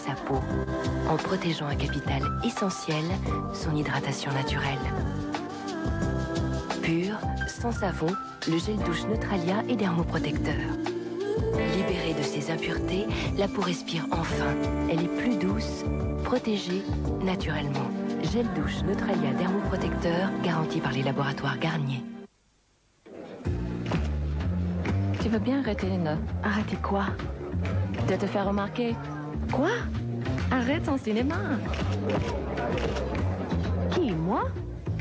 sa peau, en protégeant un capital essentiel, son hydratation naturelle. Pur, sans savon, le gel douche Neutralia est dermoprotecteur. Libérée de ses impuretés, la peau respire enfin. Elle est plus douce, protégée naturellement. Gel douche Neutralia dermoprotecteur, garanti par les laboratoires Garnier. Tu veux bien arrêter, Lena? Arrêtez quoi? De te faire remarquer. Quoi? Arrête ton cinéma. Qui, moi?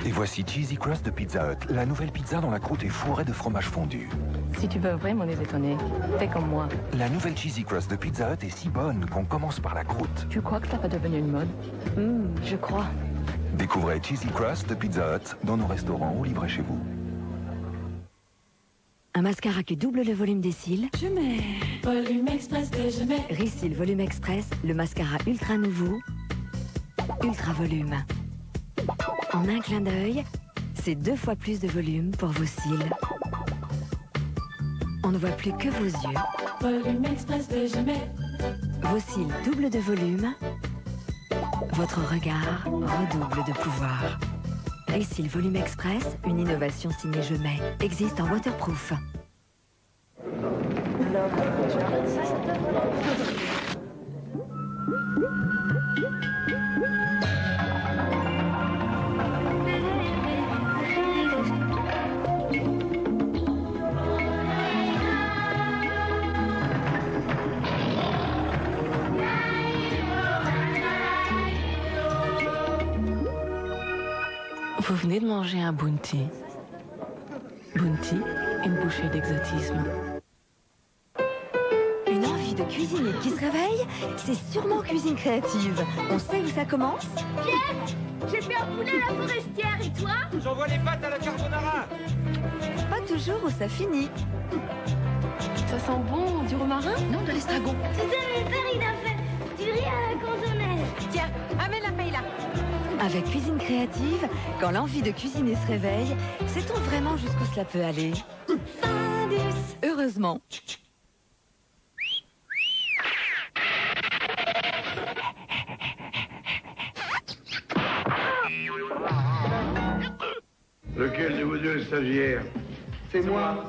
Et voici Cheesy Crust de Pizza Hut, la nouvelle pizza dont la croûte est fourrée de fromage fondu. Si tu veux vraiment les étonner, fais comme moi. La nouvelle Cheesy Crust de Pizza Hut est si bonne qu'on commence par la croûte. Tu crois que ça va devenir une mode? Je crois. Découvrez Cheesy Crust de Pizza Hut dans nos restaurants ou livrés chez vous. Un mascara qui double le volume des cils. Je mets Volume Express que je mets. Risil Volume Express, le mascara ultra nouveau. Ultra volume. En un clin d'œil, c'est 2 fois plus de volume pour vos cils. On ne voit plus que vos yeux. Volume Express que je mets. Vos cils doublent de volume. Votre regard redouble de pouvoir. Risil Volume Express, une innovation signée Je mets, existe en waterproof. Vous venez de manger un bounty. Bounty, une bouchée d'exotisme. Une envie de cuisiner qui se réveille, c'est sûrement cuisine créative. On sait où ça commence? J'ai fait un poulet à la forestière, et toi? J'envoie les pâtes à la carbonara. Pas toujours où ça finit. Ça sent bon, du romarin? Non, de l'estragon. Tu sais, mon père, il a fait du riz à la cantonaise. Tiens, amène la paille là. Avec cuisine créative, quand l'envie de cuisiner se réveille, sait-on vraiment jusqu'où cela peut aller? Findus. Heureusement. Lequel de vous deux est stagiaire? C'est moi.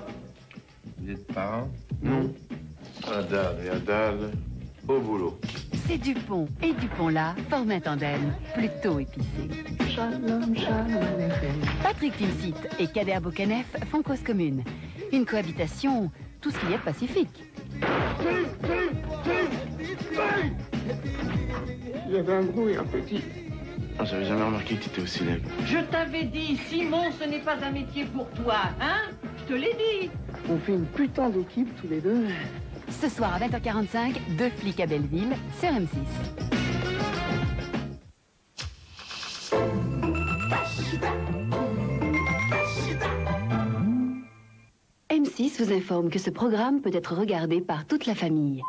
Vous êtes parents? Non. Adal et Adal, au boulot. C'est Dupont et Dupont-là forment un tandem plutôt épicé. Shalom, shalom, Patrick Timsit et Kader Boukanef font cause commune. Une cohabitation, tout ce qu'il y a de pacifique. Il y avait un gros et un petit. Ah, j'avais jamais remarqué que tu étais aussi laid. Je t'avais dit, Simon, ce n'est pas un métier pour toi, hein? Je te l'ai dit. On fait une putain d'équipe tous les deux. Ce soir à 20h45, 2 flics à Belleville sur M6. M6 vous informe que ce programme peut être regardé par toute la famille.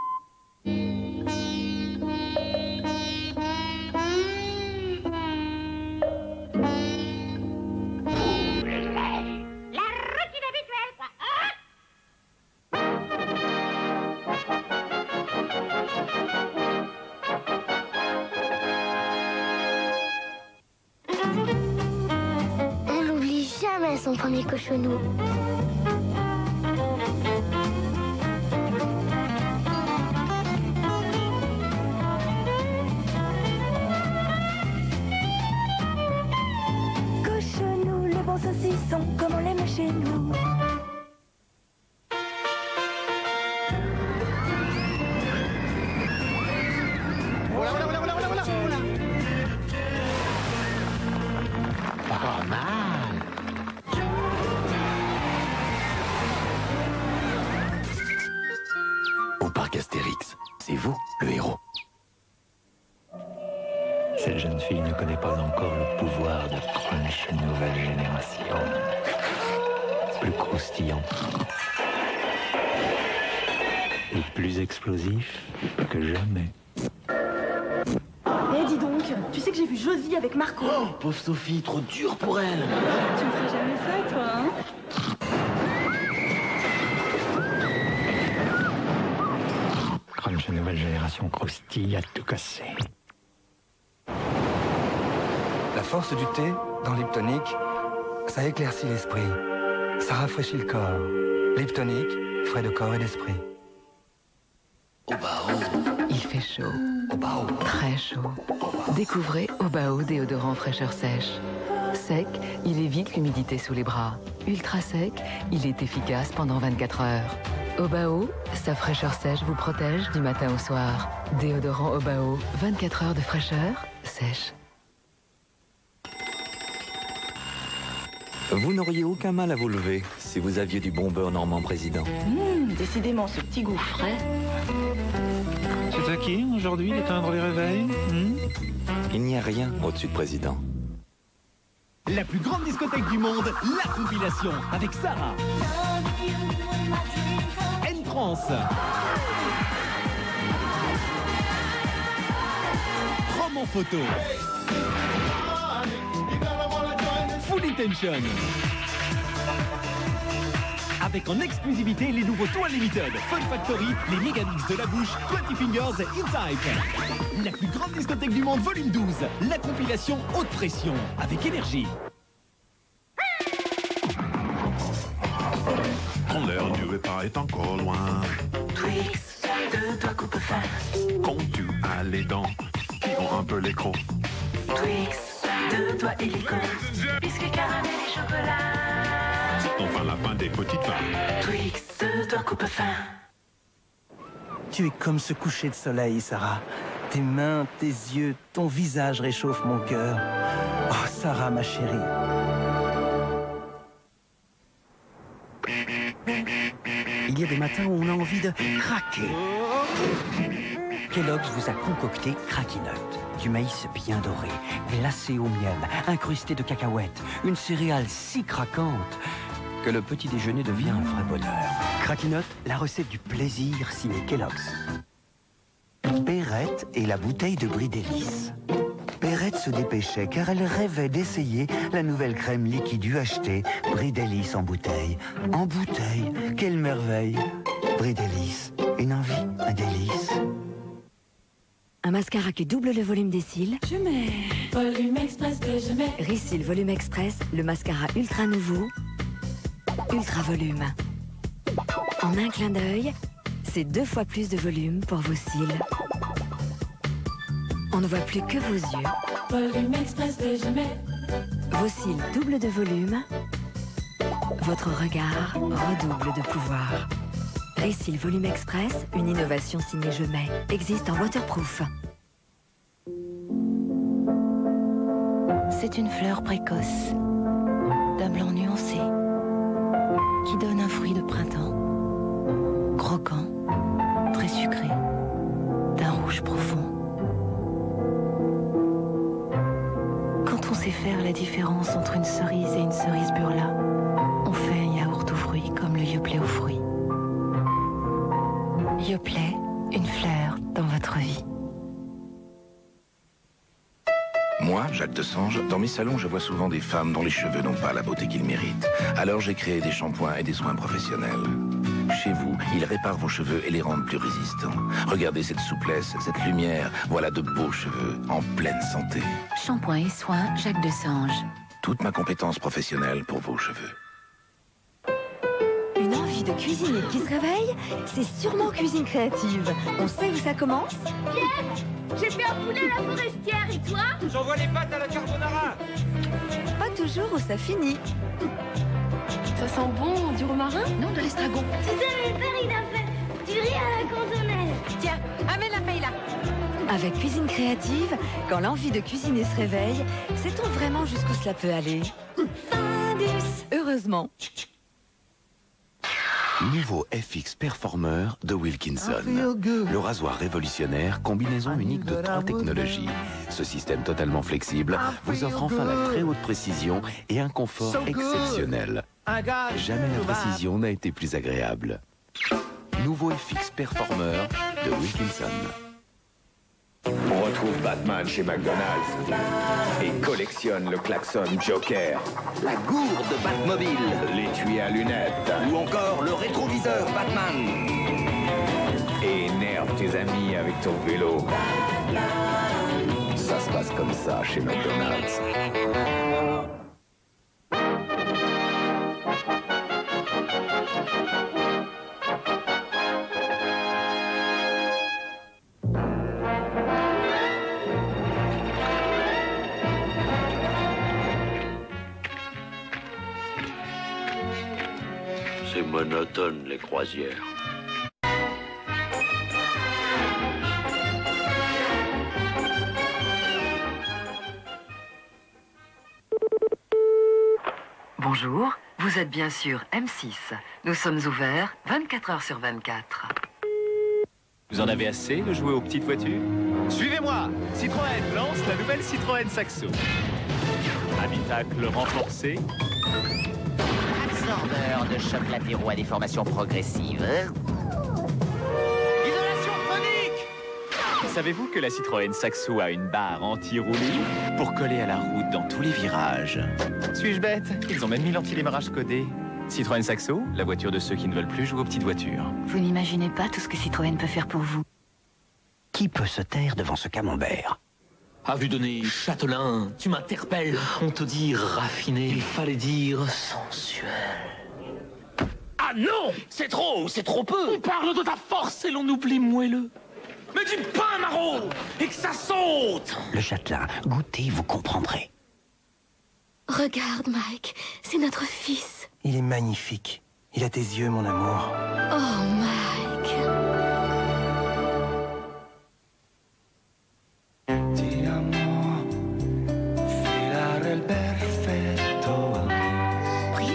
On n'oublie jamais son premier cochonou. Cochonou, le bon saucisson, comme on l'aime chez nous. Pas mal. Au parc Astérix, c'est vous le héros. Cette jeune fille ne connaît pas encore le pouvoir de Crunch nouvelle génération. Plus croustillant. Et plus explosif que jamais. Eh, dis donc, tu sais que j'ai vu Josie avec Marco. Oh, pauvre Sophie, trop dur pour elle. Tu me ferais jamais ça, toi, hein? Crunch nouvelle génération croustille à tout casser. La force du thé, dans l'Hyptonique, ça éclaircit l'esprit. Ça rafraîchit le corps. L'Hyptonique, frais de corps et d'esprit. Il fait chaud. Très chaud. Découvrez Obao déodorant fraîcheur sèche. Sec, il évite l'humidité sous les bras. Ultra sec, il est efficace pendant 24 heures. Obao, sa fraîcheur sèche vous protège du matin au soir. Déodorant Obao, 24 heures de fraîcheur sèche. Vous n'auriez aucun mal à vous lever si vous aviez du bon beurre normand président. Décidément, ce petit goût frais. C'est à qui, aujourd'hui, d'éteindre les réveils? Il n'y a rien au-dessus de président. La plus grande discothèque du monde, la compilation, avec Sarah. N-Trance. Prom en photo. Full Intention. Avec en exclusivité les nouveaux Two Unlimited, Fun Factory, les Megamix de la bouche, 20 Fingers et Inside. La plus grande discothèque du monde, volume 12. La compilation haute pression, avec énergie. Quand l'heure du repas est encore loin. Twix, de toi coupe fin. Quand tu as les dents qui ont un peu les crocs. Twix, de toi hélico. Biscuit, caramel et chocolat. C'est enfin la fin des petites femmes. Twix, de toi coupe fin. Tu es comme ce coucher de soleil, Sarah. Tes mains, tes yeux, ton visage réchauffent mon cœur. Oh, Sarah, ma chérie. Il y a des matins où on a envie de craquer. Kellogg's vous a concocté Cracky Nut. Du maïs bien doré, glacé au miel, incrusté de cacahuètes. Une céréale si craquante que le petit déjeuner devient un vrai bonheur. Cracky Nut, la recette du plaisir signée Kellogg's. Perrette et la bouteille de Brie Délice. Perrette se dépêchait car elle rêvait d'essayer la nouvelle crème liquide UHT Brie Délice en bouteille. En bouteille, quelle merveille! Brie Délice, une envie, un délice. Un mascara qui double le volume des cils. Je mets Volume Express de je mets. Risil Volume Express, le mascara ultra nouveau. Ultra volume. En un clin d'œil, c'est 2 fois plus de volume pour vos cils. On ne voit plus que vos yeux. Volume Express de je mets. Vos cils doublent de volume. Votre regard redouble de pouvoir. Risil Volume Express, une innovation signée Je mets, existe en waterproof. C'est une fleur précoce, d'un blanc nuancé, qui donne un fruit de printemps, croquant, très sucré, d'un rouge profond. Quand on sait faire la différence entre une cerise et une cerise burla, on fait un yaourt aux fruits comme le Yoplait aux fruits. Yoplait, une fleur dans votre vie. Moi, Jacques Desange, dans mes salons, je vois souvent des femmes dont les cheveux n'ont pas la beauté qu'ils méritent. Alors j'ai créé des shampoings et des soins professionnels. Chez vous, ils réparent vos cheveux et les rendent plus résistants. Regardez cette souplesse, cette lumière. Voilà de beaux cheveux, en pleine santé. Shampoing et soins, Jacques Desange. Toute ma compétence professionnelle pour vos cheveux. Une envie de cuisiner qui se réveille, c'est sûrement cuisine créative. On sait où ça commence? J'ai fait un poulet à la forestière et toi? J'envoie les pâtes à la carbonara. Pas toujours où ça finit. Ça sent bon, du romarin? Non, de l'estragon. Tu sais, mon père, il a fait du riz à la cantonnaise. Tiens, amène la paille là. Avec cuisine créative, quand l'envie de cuisiner se réveille, sait-on vraiment jusqu'où cela peut aller? Findus. Heureusement. Nouveau FX Performer de Wilkinson. Le rasoir révolutionnaire, combinaison unique de 3 technologies. Ce système totalement flexible vous offre enfin la très haute précision et un confort exceptionnel. Jamais la précision n'a été plus agréable. Nouveau FX Performer de Wilkinson. On retrouve Batman chez McDonald's et collectionne le klaxon Joker, la gourde Batmobile, l'étui à lunettes ou encore le rétroviseur Batman. et énerve tes amis avec ton vélo. Ça se passe comme ça chez McDonald's. C'est monotone, les croisières. Bonjour, vous êtes bien sûr M6. Nous sommes ouverts 24 heures sur 24. Vous en avez assez de jouer aux petites voitures? Suivez-moi! Citroën lance la nouvelle Citroën Saxo. Habitacle renforcé. Absorbeur de choc latéraux à déformation progressive. Isolation phonique! Savez-vous que la Citroën Saxo a une barre anti-roulis pour coller à la route dans tous les virages? Suis-je bête? Ils ont même mis l'anti-démarrage codé. Citroën Saxo, la voiture de ceux qui ne veulent plus jouer aux petites voitures. Vous n'imaginez pas tout ce que Citroën peut faire pour vous. Qui peut se taire devant ce camembert? À vue de nez, châtelain, tu m'interpelles. On te dit raffiné, il fallait dire sensuel. Ah non! C'est trop peu! On parle de ta force et l'on oublie moelleux. Mais du pain, Marot! Et que ça saute! Le châtelain, goûtez, vous comprendrez. Regarde, Mike, c'est notre fils. Il est magnifique. Il a tes yeux, mon amour. Oh, Mike. Ti amo, filare il perfetto. Oui,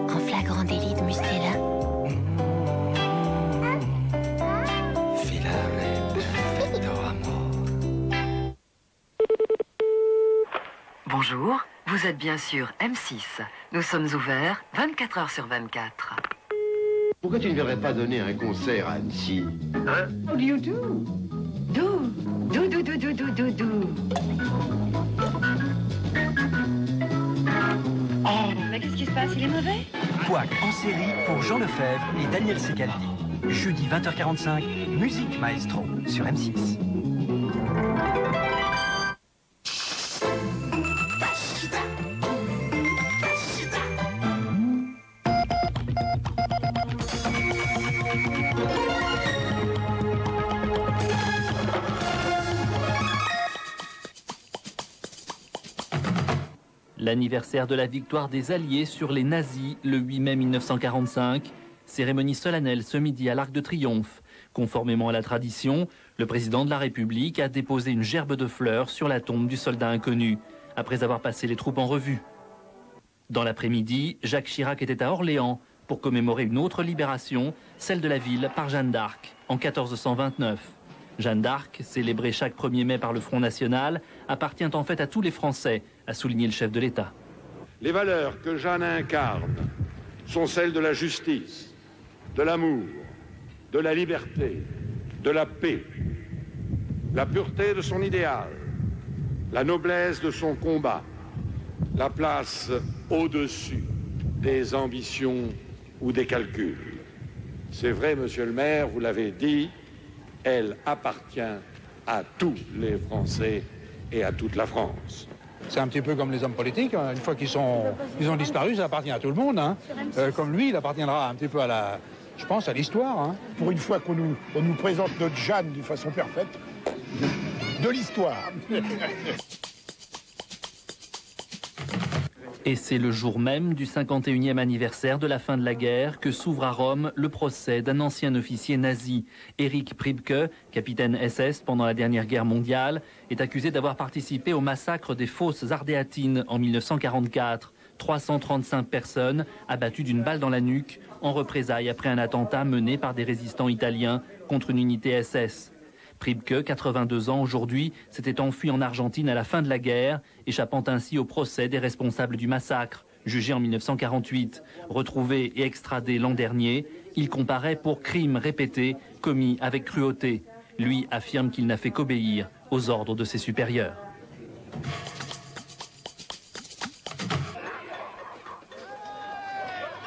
en flagrant délit de Mustela. Filare il perfetto amor. Bonjour, vous êtes bien sûr M6. Nous sommes ouverts 24 heures sur 24. Pourquoi tu ne viendrais pas donner un concert à Annecy? Hein? What do you do? Do. Mais qu'est-ce qui se passe? Il est mauvais? Quack en série pour Jean Lefebvre et Daniel Sicaldi. Jeudi 20h45, Musique Maestro sur M6. L'anniversaire de la victoire des Alliés sur les nazis le 8 mai 1945. Cérémonie solennelle ce midi à l'Arc de Triomphe. Conformément à la tradition, le président de la République a déposé une gerbe de fleurs sur la tombe du soldat inconnu, après avoir passé les troupes en revue. Dans l'après-midi, Jacques Chirac était à Orléans pour commémorer une autre libération, celle de la ville par Jeanne d'Arc, en 1429. Jeanne d'Arc, célébrée chaque 1er mai par le Front National, appartient en fait à tous les Français, a souligné le chef de l'État. Les valeurs que Jeanne incarne sont celles de la justice, de l'amour, de la liberté, de la paix, la pureté de son idéal, la noblesse de son combat, la place au-dessus des ambitions ou des calculs. C'est vrai, monsieur le maire, vous l'avez dit, elle appartient à tous les Français et à toute la France. C'est un petit peu comme les hommes politiques, une fois qu'ils ont disparu, ça appartient à tout le monde. Hein. Comme lui, il appartiendra un petit peu à je pense, à l'histoire. Hein. Pour une fois qu'on nous présente notre Jeanne d'une façon parfaite, de l'histoire. Et c'est le jour même du 51e anniversaire de la fin de la guerre que s'ouvre à Rome le procès d'un ancien officier nazi. Erich Priebke, capitaine SS pendant la dernière guerre mondiale, est accusé d'avoir participé au massacre des Fosses Ardéatines en 1944. 335 personnes abattues d'une balle dans la nuque en représailles après un attentat mené par des résistants italiens contre une unité SS. Priebke, 82 ans aujourd'hui, s'était enfui en Argentine à la fin de la guerre, échappant ainsi au procès des responsables du massacre, jugé en 1948. Retrouvé et extradé l'an dernier, il comparaît pour crimes répétés commis avec cruauté. Lui affirme qu'il n'a fait qu'obéir aux ordres de ses supérieurs.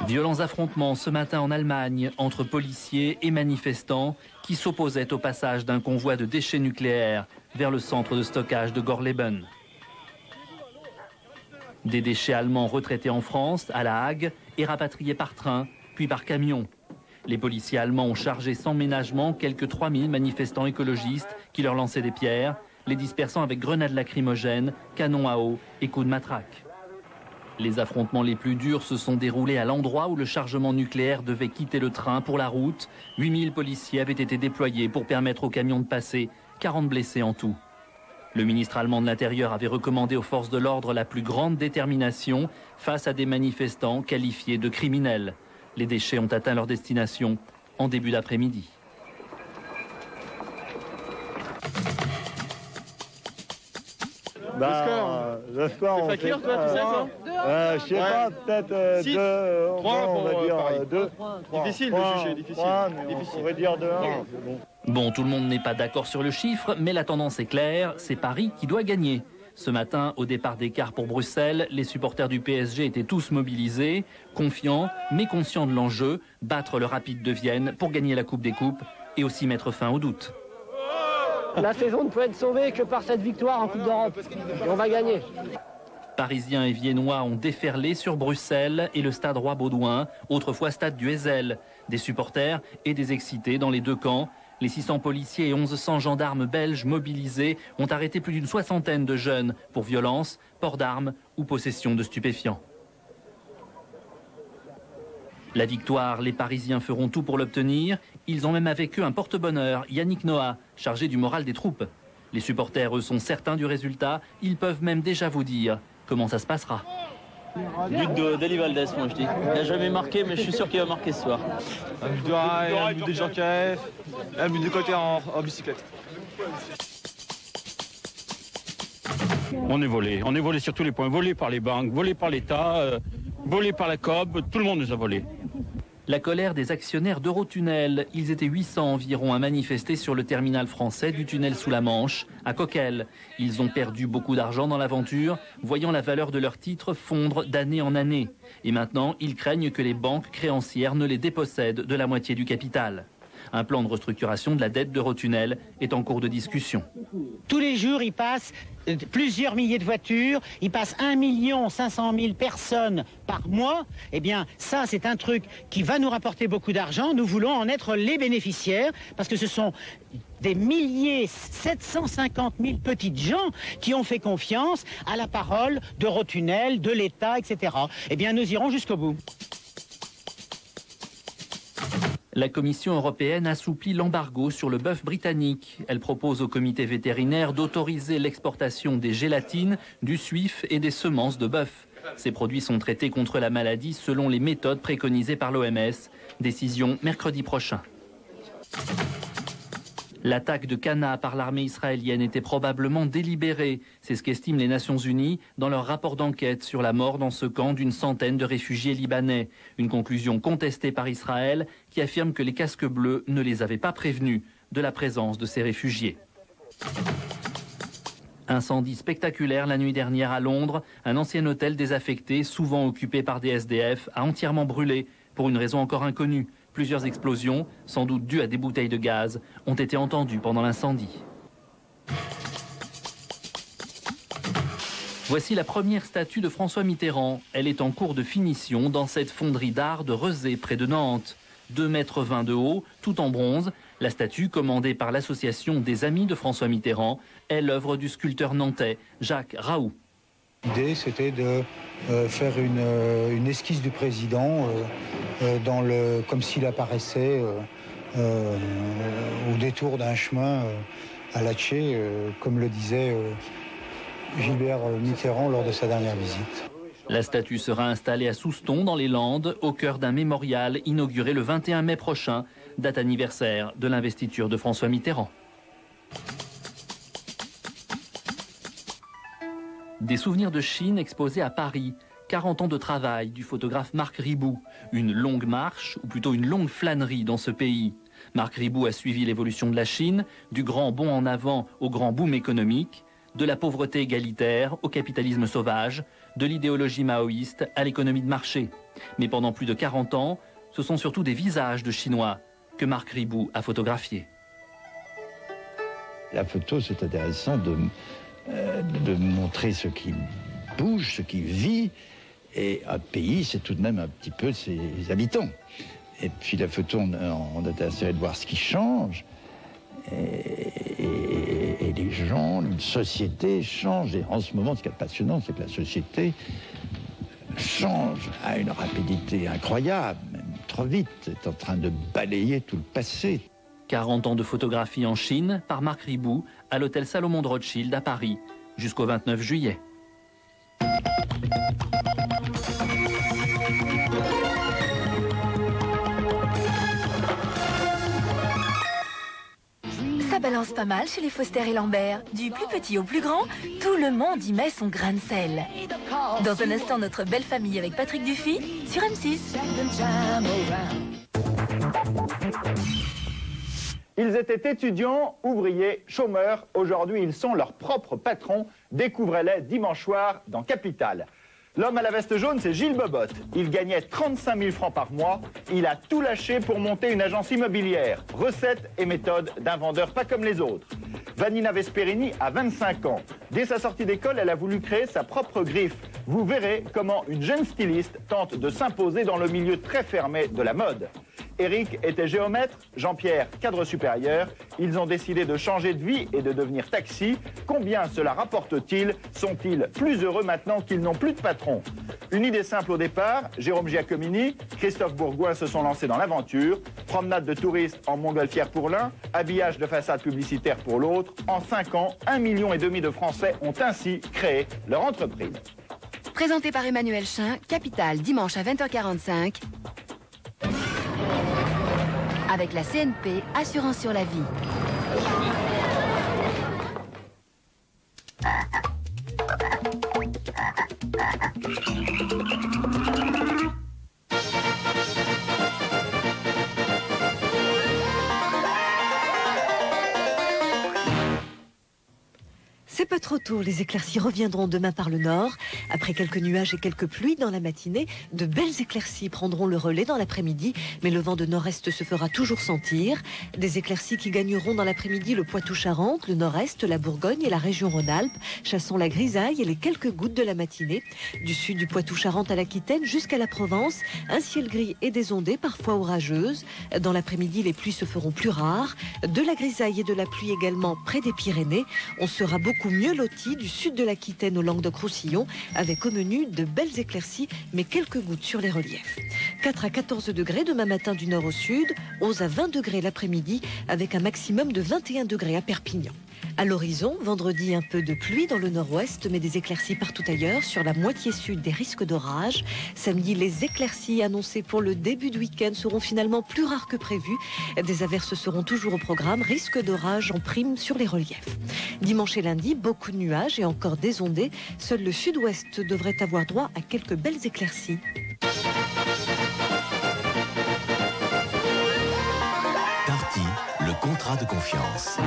Violents affrontements ce matin en Allemagne entre policiers et manifestants qui s'opposaient au passage d'un convoi de déchets nucléaires vers le centre de stockage de Gorleben. Des déchets allemands retraités en France, à La Hague, et rapatriés par train, puis par camion. Les policiers allemands ont chargé sans ménagement quelques 3000 manifestants écologistes qui leur lançaient des pierres, les dispersant avec grenades lacrymogènes, canons à eau et coups de matraque. Les affrontements les plus durs se sont déroulés à l'endroit où le chargement nucléaire devait quitter le train pour la route. 8000 policiers avaient été déployés pour permettre aux camions de passer, 40 blessés en tout. Le ministre allemand de l'Intérieur avait recommandé aux forces de l'ordre la plus grande détermination face à des manifestants qualifiés de criminels. Les déchets ont atteint leur destination en début d'après-midi. J'espère. C'est fakir, toi, tu sais, ça je sais pas, peut-être 6, 2, 3 on va dire 2. Difficile de juger, difficile. On pourrait dire 2, 1. Bon, tout le monde n'est pas d'accord sur le chiffre, mais la tendance est claire, c'est Paris qui doit gagner. Ce matin, au départ des cars pour Bruxelles, les supporters du PSG étaient tous mobilisés, confiants, mais conscients de l'enjeu, battre le Rapide de Vienne pour gagner la Coupe des Coupes et aussi mettre fin aux doutes. La saison ne peut être sauvée que par cette victoire en Coupe d'Europe. Et on va gagner. Parisiens et Viennois ont déferlé sur Bruxelles et le stade Roi-Baudouin, autrefois stade du Heysel. Des supporters et des excités dans les deux camps. Les 600 policiers et 1100 gendarmes belges mobilisés ont arrêté plus d'une soixantaine de jeunes pour violence, port d'armes ou possession de stupéfiants. La victoire, les Parisiens feront tout pour l'obtenir. Ils ont même avec eux un porte-bonheur, Yannick Noah, chargé du moral des troupes. Les supporters, eux, sont certains du résultat. Ils peuvent même déjà vous dire comment ça se passera. But de Deli Valdez, moi je dis. Il n'a jamais marqué, mais je suis sûr qu'il va marquer ce soir. Un but de Rai, un but de Djorkaeff, un but de côté en bicyclette. On est volé sur tous les points, volé par les banques, volé par l'État, volé par la COB, tout le monde nous a volé. La colère des actionnaires d'Eurotunnel. Ils étaient 800 environ à manifester sur le terminal français du tunnel sous la Manche, à Coquelles. Ils ont perdu beaucoup d'argent dans l'aventure, voyant la valeur de leurs titres fondre d'année en année. Et maintenant, ils craignent que les banques créancières ne les dépossèdent de la moitié du capital. Un plan de restructuration de la dette d'Eurotunnel est en cours de discussion. Tous les jours, il passe plusieurs milliers de voitures, il passe 1 500 000 personnes par mois. Eh bien, ça, c'est un truc qui va nous rapporter beaucoup d'argent. Nous voulons en être les bénéficiaires parce que ce sont des milliers, 750 000 petites gens qui ont fait confiance à la parole d'Eurotunnel, de l'État, etc. Eh bien, nous irons jusqu'au bout. La Commission européenne assouplit l'embargo sur le bœuf britannique. Elle propose au comité vétérinaire d'autoriser l'exportation des gélatines, du suif et des semences de bœuf. Ces produits sont traités contre la maladie selon les méthodes préconisées par l'OMS. Décision mercredi prochain. L'attaque de Cana par l'armée israélienne était probablement délibérée. C'est ce qu'estiment les Nations Unies dans leur rapport d'enquête sur la mort dans ce camp d'une centaine de réfugiés libanais. Une conclusion contestée par Israël qui affirme que les casques bleus ne les avaient pas prévenus de la présence de ces réfugiés. Incendie spectaculaire la nuit dernière à Londres. Un ancien hôtel désaffecté, souvent occupé par des SDF, a entièrement brûlé pour une raison encore inconnue. Plusieurs explosions, sans doute dues à des bouteilles de gaz, ont été entendues pendant l'incendie. Voici la première statue de François Mitterrand. Elle est en cours de finition dans cette fonderie d'art de Rezé, près de Nantes. 2,20 m de haut, tout en bronze. La statue, commandée par l'association des Amis de François Mitterrand, est l'œuvre du sculpteur nantais Jacques Raoult. L'idée, c'était de faire une esquisse du président comme s'il apparaissait au détour d'un chemin à Latché, comme le disait Gilbert Mitterrand lors de sa dernière visite. La statue sera installée à Souston, dans les Landes, au cœur d'un mémorial inauguré le 21 mai prochain, date anniversaire de l'investiture de François Mitterrand. Des souvenirs de Chine exposés à Paris. 40 ans de travail du photographe Marc Ribou. Une longue marche, ou plutôt une longue flânerie dans ce pays. Marc Ribou a suivi l'évolution de la Chine, du grand bond en avant au grand boom économique. De la pauvreté égalitaire au capitalisme sauvage, de l'idéologie maoïste à l'économie de marché. Mais pendant plus de 40 ans, ce sont surtout des visages de Chinois que Marc Ribou a photographiés. La photo, c'est intéressant de montrer ce qui bouge, ce qui vit. Et un pays, c'est tout de même un petit peu ses habitants. Et puis la photo, on a intérêt de voir ce qui change. Et les gens, une société change. Et en ce moment, ce qui est passionnant, c'est que la société change à une rapidité incroyable, même trop vite. C'est en train de balayer tout le passé. 40 ans de photographie en Chine par Marc Ribou à l'hôtel Salomon de Rothschild à Paris jusqu'au 29 juillet. Ça balance pas mal chez les Foster et Lambert. Du plus petit au plus grand, tout le monde y met son grain de sel. Dans un instant, notre belle famille avec Patrick Dufy sur M6. Ils étaient étudiants, ouvriers, chômeurs. Aujourd'hui, ils sont leurs propres patrons. Découvrez-les dimanche soir dans Capital. L'homme à la veste jaune, c'est Gilles Bobotte. Il gagnait 35 000 francs par mois. Il a tout lâché pour monter une agence immobilière. Recettes et méthodes d'un vendeur pas comme les autres. Vanina Vesperini a 25 ans. Dès sa sortie d'école, elle a voulu créer sa propre griffe. Vous verrez comment une jeune styliste tente de s'imposer dans le milieu très fermé de la mode. Eric était géomètre, Jean-Pierre cadre supérieur. Ils ont décidé de changer de vie et de devenir taxi. Combien cela rapporte-t-il? Sont-ils plus heureux maintenant qu'ils n'ont plus de patron? Une idée simple au départ, Jérôme Giacomini, Christophe Bourgoin se sont lancés dans l'aventure. Promenade de touristes en montgolfière pour l'un, habillage de façade publicitaire pour l'autre. En 5 ans, 1,5 million de Français ont ainsi créé leur entreprise. Présenté par Emmanuel Chin, Capital, dimanche à 20h45. Avec la CNP, assurance sur la vie. C'est pas trop tôt, les éclaircies reviendront demain par le nord. Après quelques nuages et quelques pluies dans la matinée, de belles éclaircies prendront le relais dans l'après-midi, mais le vent de nord-est se fera toujours sentir. Des éclaircies qui gagneront dans l'après-midi le Poitou-Charentes, le nord-est, la Bourgogne et la région Rhône-Alpes, chassant la grisaille et les quelques gouttes de la matinée. Du sud du Poitou-Charentes à l'Aquitaine jusqu'à la Provence, un ciel gris et des ondées, parfois orageuses. Dans l'après-midi, les pluies se feront plus rares. De la grisaille et de la pluie également près des Pyrénées. On sera beaucoup mieux loti du sud de l'Aquitaine au Languedoc-Roussillon, avec au menu de belles éclaircies, mais quelques gouttes sur les reliefs. 4 à 14 degrés demain matin du nord au sud, 11 à 20 degrés l'après-midi, avec un maximum de 21 degrés à Perpignan. À l'horizon, vendredi, un peu de pluie dans le nord-ouest, mais des éclaircies partout ailleurs. Sur la moitié sud, des risques d'orage. Samedi, les éclaircies annoncées pour le début du week-end seront finalement plus rares que prévu. Des averses seront toujours au programme. Risque d'orage en prime sur les reliefs. Dimanche et lundi, beaucoup de nuages et encore des ondées. Seul le sud-ouest devrait avoir droit à quelques belles éclaircies. Darty, le contrat de confiance.